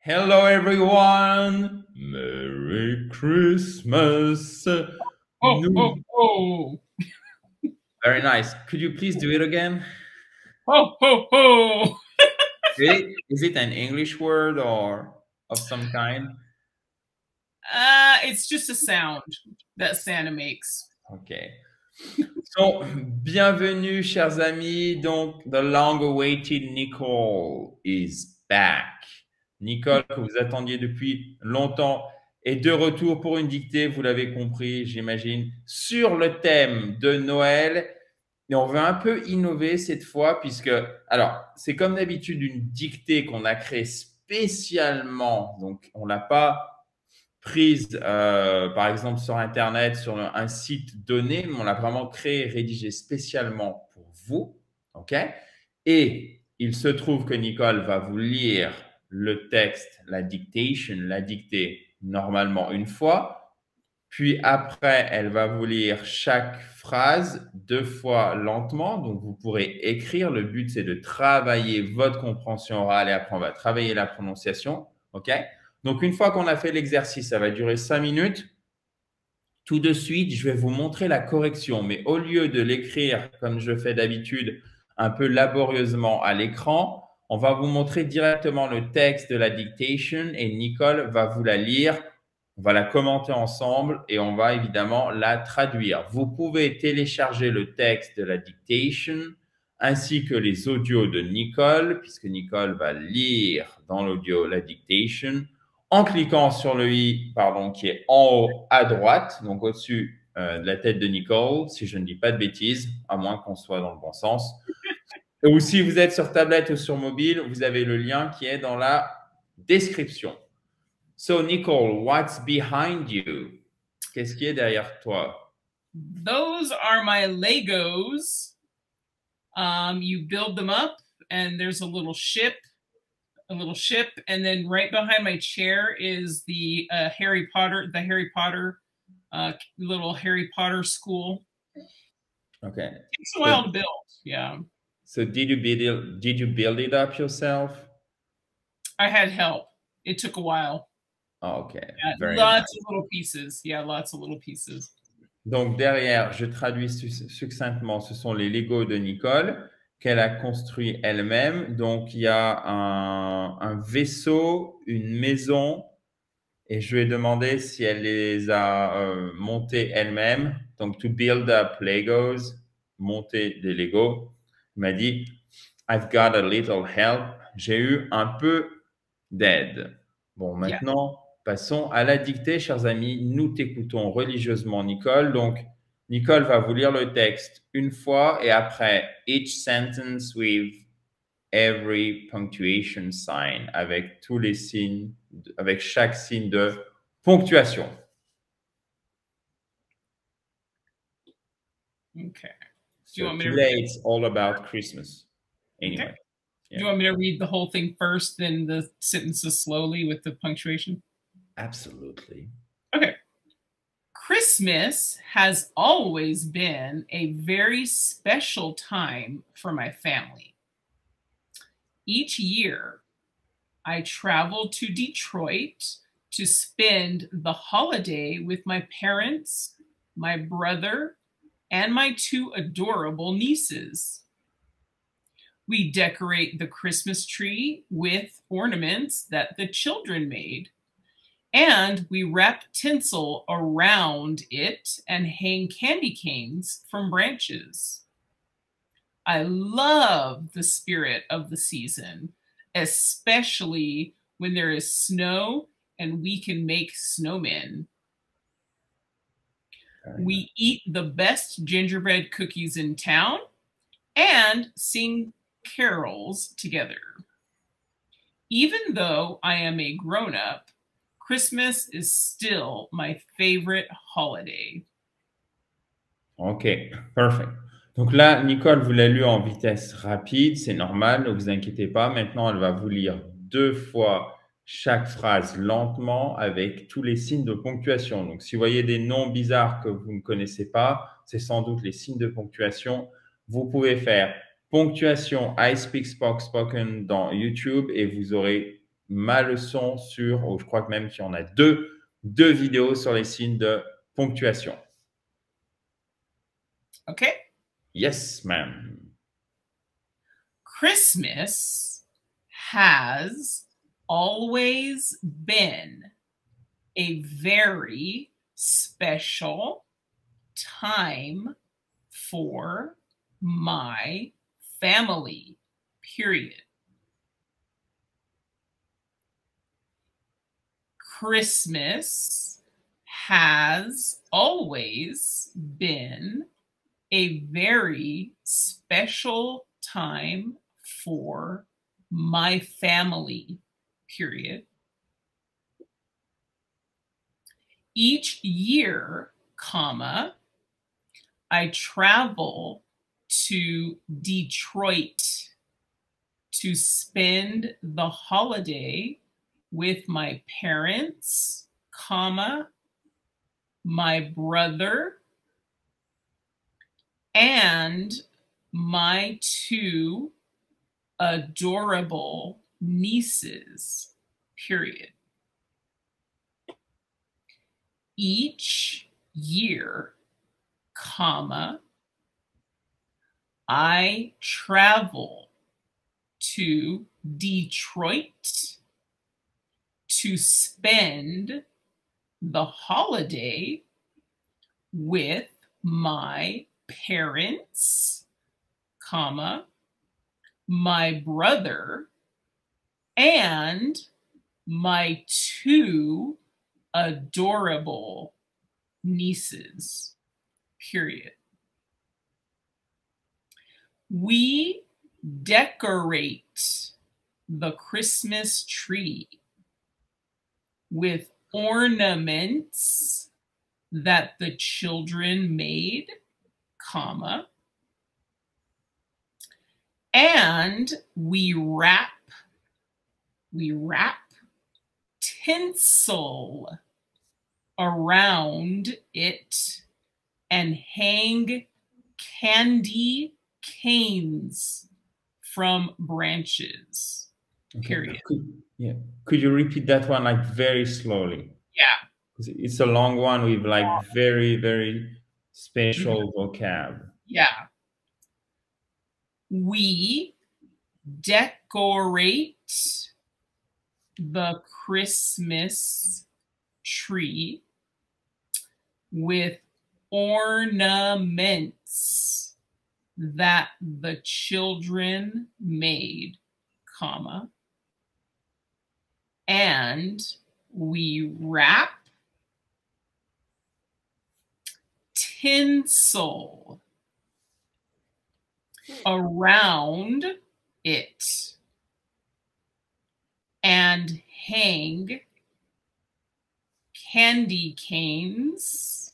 Hello, everyone. Merry Christmas. Oh, oh, Nous. oh, Very nice. Could you please do it again? ho, ho, ho. Is it an English word or of some kind? It's just a sound that Santa makes. Okay. So, bienvenue, chers amis. Donc, the long-awaited Nicole is back. Nicole, que vous attendiez depuis longtemps, est de retour pour une dictée, vous l'avez compris, j'imagine, sur le thème de Noël. Et on veut un peu innover cette fois, puisque, alors, c'est comme d'habitude une dictée qu'on a créée spécialement. Donc, on l'a pas prise, par exemple, sur Internet, sur un site donné, mais on l'a vraiment créé, rédigé spécialement pour vous. OK? Et il se trouve que Nicole va vous lire le texte, la dictation, la dictée, normalement une fois. Puis après, elle va vous lire chaque phrase deux fois lentement. Donc, vous pourrez écrire. Le but, c'est de travailler votre compréhension orale et après, on va travailler la prononciation. OK? Donc, une fois qu'on a fait l'exercice, ça va durer 5 minutes. Tout de suite, je vais vous montrer la correction. Mais au lieu de l'écrire comme je fais d'habitude, un peu laborieusement à l'écran, on va vous montrer directement le texte de la dictation et Nicole va vous la lire. On va la commenter ensemble et on va évidemment la traduire. Vous pouvez télécharger le texte de la dictation ainsi que les audios de Nicole, puisque Nicole va lire dans l'audio la dictation en cliquant sur le i, pardon, qui est en haut à droite, donc au-dessus de la tête de Nicole, si je ne dis pas de bêtises, à moins qu'on soit dans le bon sens. Ou si vous êtes sur tablette ou sur mobile, vous avez le lien qui est dans la description. So, Nicole, what's behind you? Qu'est-ce qui est derrière toi? Those are my Legos. You build them up, and there's a little ship, and then right behind my chair is the Harry Potter, little Harry Potter school. Okay. It takes a So, while to build. Yeah, so did you build it up yourself? I had help. It took a while. Okay, Yeah, very lots nice. of little pieces. Yeah, lots of little pieces. Donc derrière, je traduis succinctement, ce sont les Legos de Nicole qu'elle a construit elle-même. Donc il y a un vaisseau, une maison, et je lui ai demandé si elle les a montés elle-même. Donc to build up Legos, monter des Legos. Il m'a dit, I've got a little help. J'ai eu un peu d'aide. Bon, Yeah. maintenant, passons à la dictée, chers amis. Nous t'écoutons religieusement, Nicole. Donc, Nicole va vous lire le texte une fois et après, each sentence with every punctuation sign, avec tous les signes, avec chaque signe de ponctuation. Okay. Do you So want me to today it's all about Christmas. Okay. Anyway, Do you yeah, want me to read the whole thing first, then the sentences slowly with the punctuation? absolutely. Okay. Christmas has always been a very special time for my family. Each year, I travel to Detroit to spend the holiday with my parents, my brother, and my two adorable nieces. We decorate the Christmas tree with ornaments that the children made, and we wrap tinsel around it and hang candy canes from branches. I love the spirit of the season, especially when there is snow and we can make snowmen. We eat the best gingerbread cookies in town and sing carols together. Even though I am a grown up, Christmas is still my favorite holiday. OK, perfect. Donc là, Nicole vous l'a lu en vitesse rapide, c'est normal, ne vous inquiétez pas. Maintenant, elle va vous lire deux fois chaque phrase lentement avec tous les signes de ponctuation. Donc, si vous voyez des noms bizarres que vous ne connaissez pas, c'est sans doute les signes de ponctuation. Vous pouvez faire ponctuation I Speak Spoken dans YouTube et vous aurez ma leçon sur, je crois que même qu'il y en a deux vidéos sur les signes de ponctuation. Okay. Yes, ma'am. Christmas has always been a very special time for my family, period. Christmas has always been a very special time for my family, period. Each year, comma, I travel to Detroit to spend the holiday with my parents, comma, my brother, and my two adorable nieces, period. Each year, comma, I travel to Detroit to spend the holiday with my parents, comma, my brother, and my two adorable nieces, period. We decorate the Christmas tree with ornaments that the children made, comma, and we wrap tinsel around it and hang candy canes from branches, period. Could you repeat that one like very slowly? Yeah. It's a long one with like very, very special vocab. Yeah. We decorate the Christmas tree with ornaments that the children made, comma, and we wrap tinsel around it and hang candy canes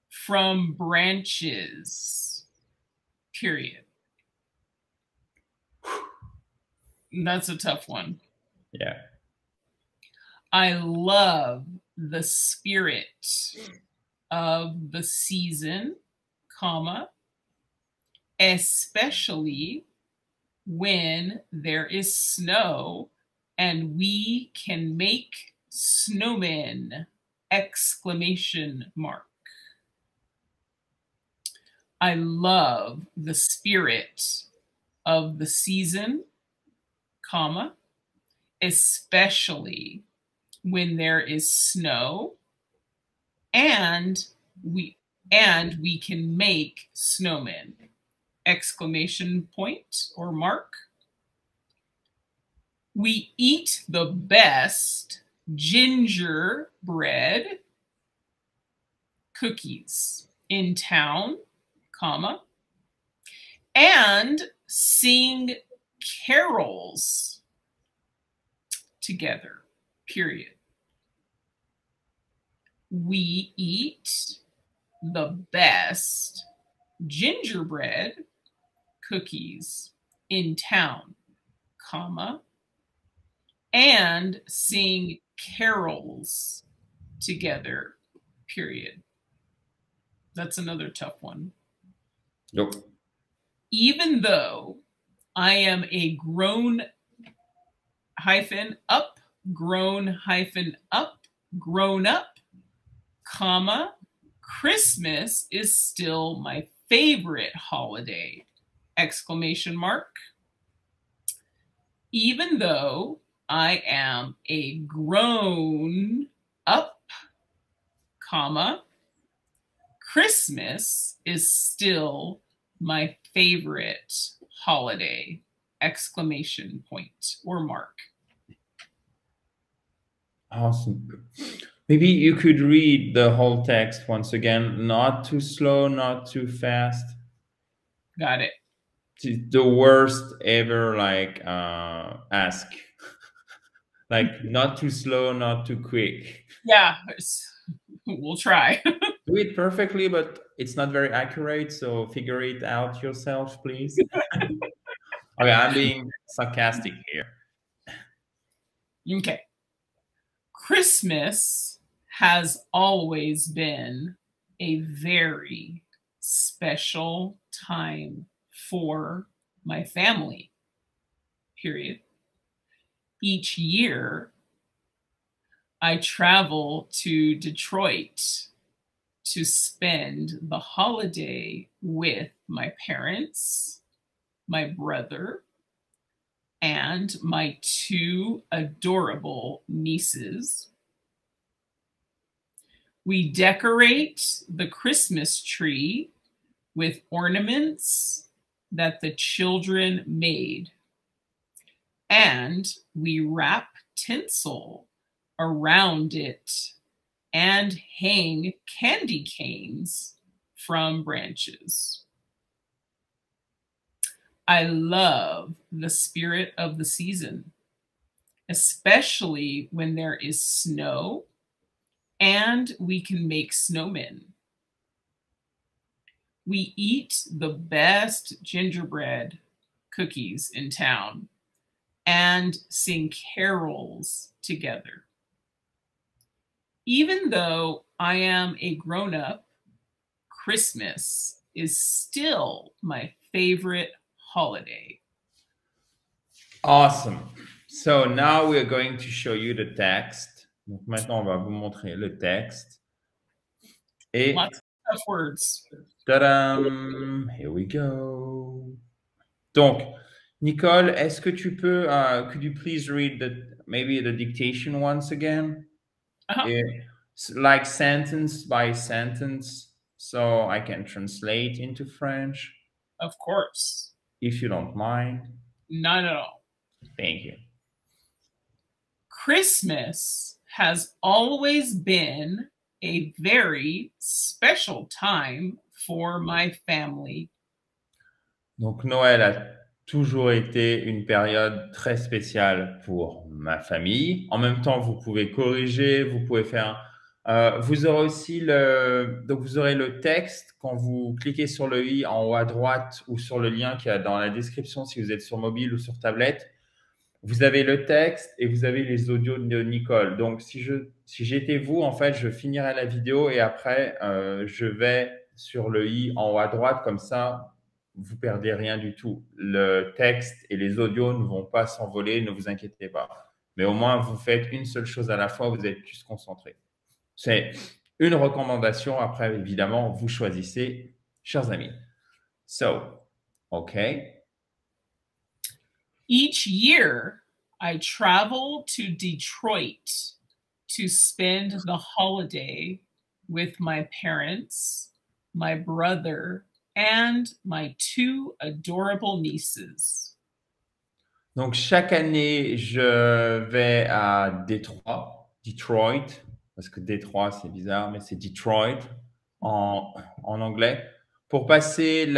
from branches, period. That's a tough one. Yeah. I love the spirit of the season, comma, especially when there is snow and we can make snowmen, exclamation mark. I love the spirit of the season, comma, especially when there is snow and we can make snowmen, exclamation point or mark. We eat the best gingerbread cookies in town, comma, and sing carols together, period. We eat the best gingerbread cookies in town, comma, and sing carols together, period. That's another tough one. Yep. Even though I am a grown up, grown up, grown up, comma, Christmas is still my favorite holiday, exclamation mark. Even though I am a grown up, comma, Christmas is still my favorite holiday, exclamation point or mark. Awesome. Maybe you could read the whole text once again, not too slow, not too fast. Got it. It's the worst ever, like, ask. Like, not too slow, not too quick. Yeah, we'll try. Do it perfectly, but it's not very accurate, so figure it out yourself, please. Okay, I'm being sarcastic here. Okay. Christmas has always been a very special time for my family, period. Each year, I travel to Detroit to spend the holiday with my parents, my brother, and my two adorable nieces. We decorate the Christmas tree with ornaments that the children made, and we wrap tinsel around it and hang candy canes from branches. I love the spirit of the season, especially when there is snow and we can make snowmen. We eat the best gingerbread cookies in town and sing carols together. Even though I am a grown up, Christmas is still my favorite holiday. Awesome. So now we're going to show you the text. Donc maintenant, on va vous montrer le texte. Et Lots of tough words. tadam, here we go. Donc, Nicole, est-ce que tu peux, could you please read maybe the dictation once again? Like sentence by sentence, so I can translate into French. Of course. If you don't mind. Not at all. Thank you. Christmas has always been a very special time for my family. Donc Noël a toujours été une période très spéciale pour ma famille. En même temps, vous pouvez corriger, vous pouvez faire. Vous aurez aussi vous aurez le texte quand vous cliquez sur le i en haut à droite ou sur le lien qui est dans la description si vous êtes sur mobile ou sur tablette. Vous avez le texte et vous avez les audios de Nicole. Donc, si j'étais vous, en fait, je finirais la vidéo et après, je vais sur le i en haut à droite. Comme ça, vous perdez rien du tout. Le texte et les audios ne vont pas s'envoler, ne vous inquiétez pas. Mais au moins, vous faites une seule chose à la fois, vous êtes plus concentré. C'est une recommandation. Après, évidemment, vous choisissez, chers amis. So, okay. Each year, I travel to Detroit to spend the holiday with my parents, my brother, and my two adorable nieces. Donc, chaque année, je vais à Detroit, parce que Détroit, c'est bizarre, mais c'est Detroit en anglais, pour passer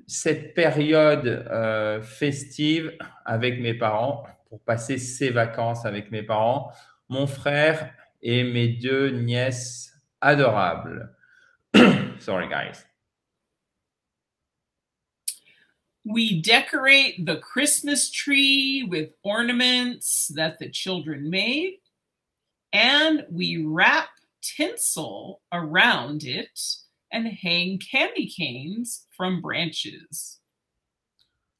cette période festive avec mes parents, pour passer ces vacances avec mes parents, mon frère et mes deux nièces adorables. Sorry, guys. We decorate the Christmas tree with ornaments that the children made, and we wrap tinsel around it and hang candy canes from branches.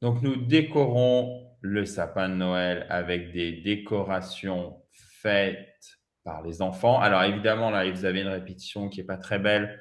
Donc, nous décorons le sapin de Noël avec des décorations faites par les enfants. Alors, évidemment, là, vous avez une répétition qui n'est pas très belle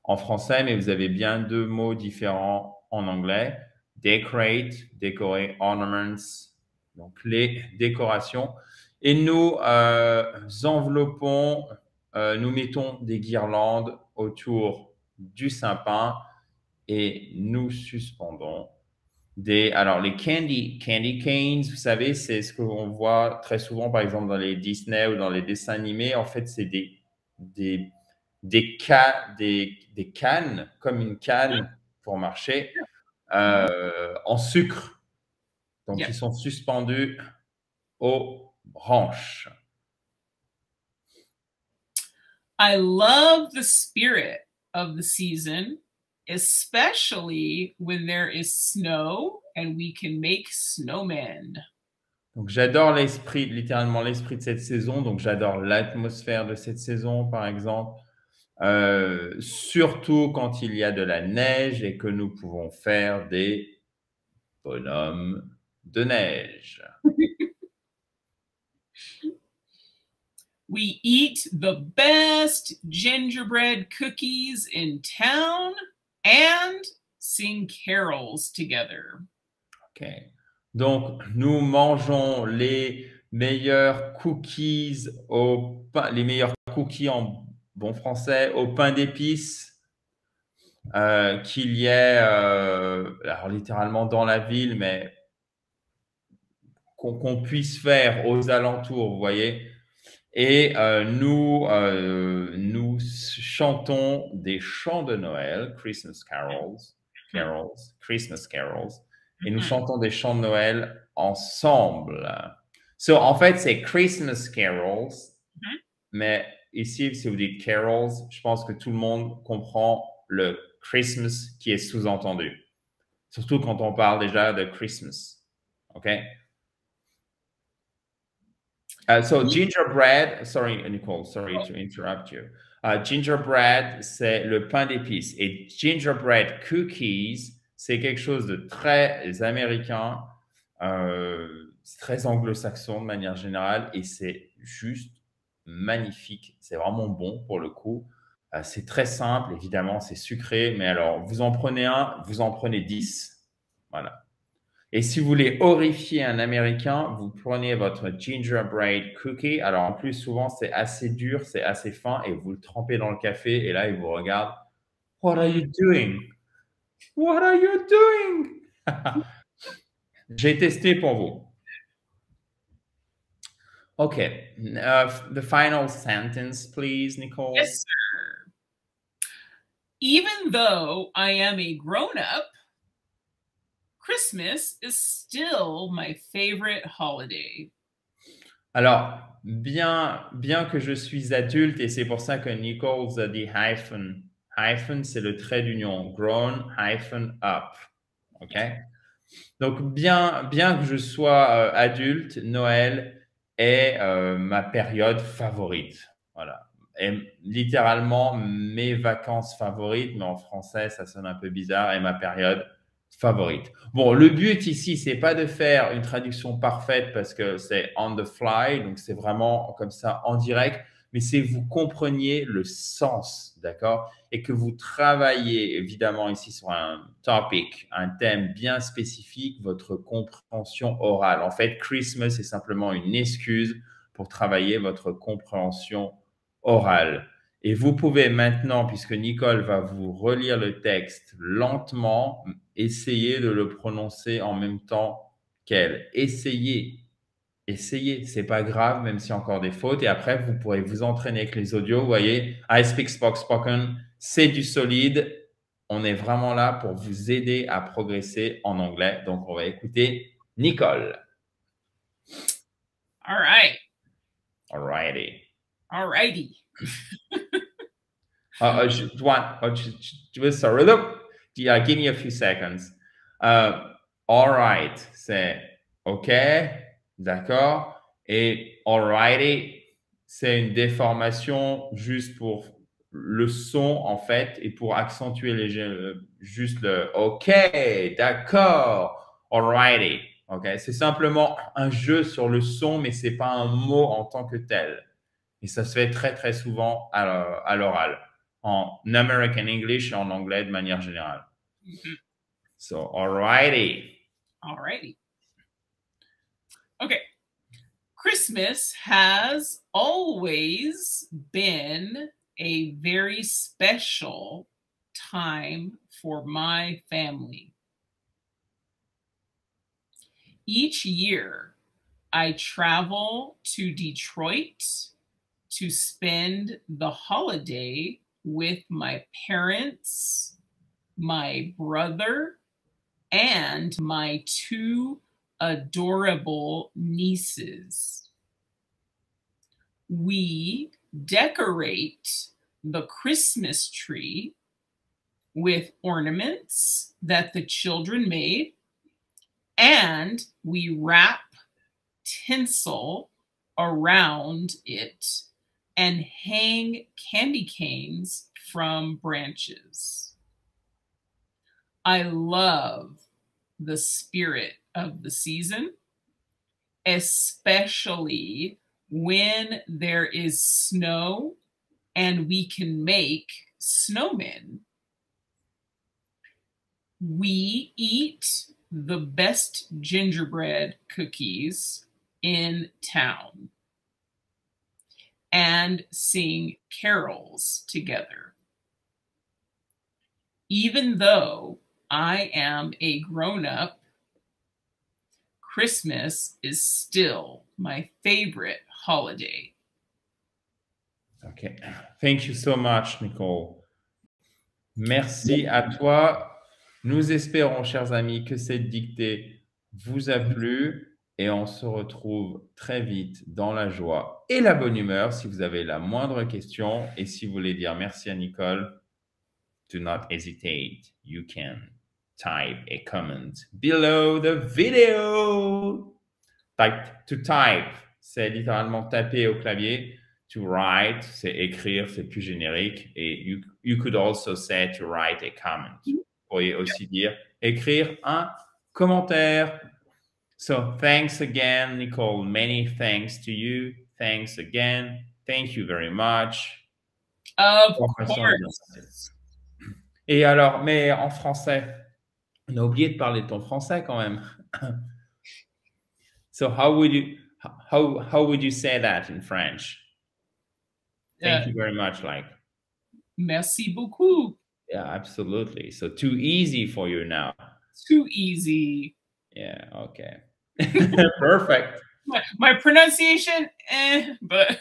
en français, mais vous avez bien deux mots différents en anglais. Decorate, décorer, ornaments, donc les décorations. Et nous enveloppons, nous mettons des guirlandes autour du sapin et nous suspendons alors les candy canes, vous savez, c'est ce qu'on voit très souvent, par exemple, dans les Disney ou dans les dessins animés. En fait, c'est des, des cannes, comme une canne pour marcher, en sucre. Donc, Yeah. ils sont suspendus aux branches. I love the spirit of the season, especially when there is snow and we can make snowmen. Donc, j'adore l'esprit, littéralement l'esprit de cette saison. Donc, j'adore l'atmosphère de cette saison, par exemple. Surtout quand il y a de la neige et que nous pouvons faire des bonhommes de neige. We eat the best gingerbread cookies in town and sing carols together. Ok. Donc, nous mangeons les meilleurs cookies au pain, les meilleurs cookies en bon français au pain d'épices qu'il y ait, alors littéralement dans la ville, mais qu'on puisse faire aux alentours, vous voyez. Et nous chantons des chants de Noël, Christmas Christmas carols, et nous chantons des chants de Noël ensemble. So, en fait, c'est Christmas carols, mais ici, si vous dites carols, je pense que tout le monde comprend le Christmas qui est sous-entendu. Surtout quand on parle déjà de Christmas. OK? So gingerbread, sorry Nicole, sorry to interrupt you. Gingerbread, c'est le pain d'épices. Et gingerbread cookies, c'est quelque chose de très américain, c'est très anglo-saxon de manière générale, et c'est juste magnifique. C'est vraiment bon pour le coup. C'est très simple, évidemment, c'est sucré, mais alors vous en prenez un, vous en prenez 10. Voilà. Et si vous voulez horrifier un Américain, vous prenez votre gingerbread cookie. Alors en plus, souvent, c'est assez dur, c'est assez fin, et vous le trempez dans le café, et là, il vous regarde. What are you doing? What are you doing? J'ai testé pour vous. Okay, the final sentence, please, Nicole. Yes, sir. Even though I am a grown-up, Christmas is still my favorite holiday. Alors, bien que je suis adulte, et c'est pour ça que Nichols a dit hyphen. Hyphen, c'est le trait d'union. Grown, hyphen, up. OK? Donc, bien que je sois adulte, Noël est ma période favorite. Voilà. Et littéralement, mes vacances favorites, mais en français, ça sonne un peu bizarre, est ma période favorite. Bon, le but ici, c'est pas de faire une traduction parfaite parce que c'est on the fly, donc c'est vraiment comme ça en direct, mais c'est que vous compreniez le sens, d'accord? Et que vous travaillez évidemment ici sur un topic, un thème bien spécifique, votre compréhension orale. En fait, Christmas est simplement une excuse pour travailler votre compréhension orale. Et vous pouvez maintenant, puisque Nicole va vous relire le texte lentement, essayer de le prononcer en même temps qu'elle. Essayez, c'est pas grave, même s'il y a encore des fautes. Et après, vous pourrez vous entraîner avec les audios. Vous voyez, I Speak Spoken, c'est du solide. On est vraiment là pour vous aider à progresser en anglais. Donc, on va écouter Nicole. All right. All righty. All righty. Sorry, look. Give me a few seconds. All right, c'est OK, d'accord. Et alrighty, c'est une déformation juste pour le son, en fait, et pour accentuer juste le OK, d'accord. Alrighty. Ok, c'est simplement un jeu sur le son, mais c'est pas un mot en tant que tel. Et ça se fait très très souvent à l'oral, en American English et en anglais de manière générale. So, alrighty. Alrighty. Okay. Christmas has always been a very special time for my family. Each year, I travel to Detroit to spend the holiday with my parents, my brother, and my 2 adorable nieces. We decorate the Christmas tree with ornaments that the children made, and we wrap tinsel around it and hang candy canes from branches. I love the spirit of the season, especially when there is snow and we can make snowmen. We eat the best gingerbread cookies in town and sing carols together. Even though I am a grown-up, Christmas is still my favorite holiday. Okay. Thank you so much, Nicole. Merci à toi. Nous espérons, chers amis, que cette dictée vous a plu et on se retrouve très vite dans la joie et la bonne humeur. Si vous avez la moindre question et si vous voulez dire merci à Nicole, do not hesitate. You can type a comment below the video. To type, c'est littéralement taper au clavier. To write, c'est écrire, c'est plus générique. Et you could also say to write a comment. Vous pourriez aussi dire écrire un commentaire. So thanks again, Nicole. Many thanks to you. Thanks again. Thank you very much. Of course. Et alors, mais en français, on a oublié de parler de ton français quand même. So how would you say that in French? Thank you very much. Like, merci beaucoup. Yeah, absolutely. So too easy for you now. Too easy. Yeah. Okay. Perfect. My pronunciation, but.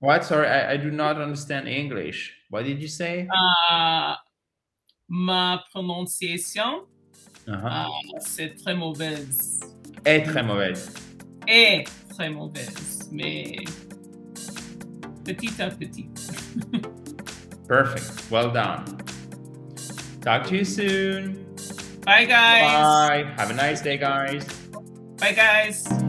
What? Sorry, I do not understand English. What did you say? Ma prononciation, c'est très mauvaise. Est très mauvaise. Est très mauvaise, mais petit à petit. Perfect. Well done. Talk to you soon. Bye, guys. Bye. Have a nice day, guys. Bye, guys.